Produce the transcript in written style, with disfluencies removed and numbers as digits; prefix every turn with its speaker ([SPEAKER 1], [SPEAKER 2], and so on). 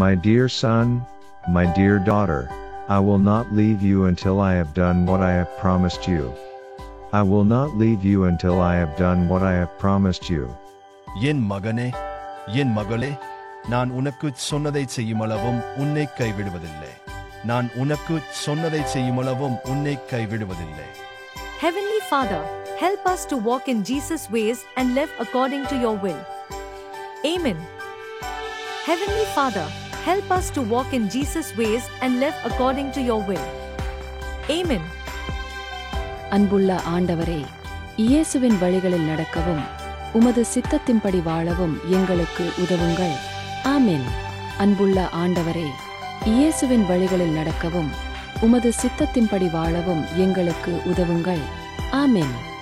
[SPEAKER 1] My dear son, my dear daughter, I will not leave you until I have done what I have promised you. I will not leave you until I have done what I have promised you.
[SPEAKER 2] என் மகனே, என் மகளே, நான் உனக்குச் சொன்னதைச் செய்யுமளவும் உன்னைக் கைவிடுவதில்லை. நான் உனக்குச் சொன்னதைச் செய்யுமளவும் உன்னைக் கைவிடுவதில்லை.
[SPEAKER 3] Heavenly Father, help us to walk in Jesus' ways and live according to your will. Amen. Heavenly Father, help us to walk in Jesus' ways and live according to your will. Amen.
[SPEAKER 4] அன்புள்ள ஆண்டவரே, இயேசுவின் வழிகளில் நடக்கவும் உமது சித்தத்தின்படி வாழவும் எங்களுக்கு உதவுங்கள். ஆமென். அன்புள்ள ஆண்டவரே, இயேசுவின் வழிகளில் நடக்கவும் உமது சித்தத்தின்படி வாழவும் எங்களுக்கு உதவுங்கள். ஆமென்.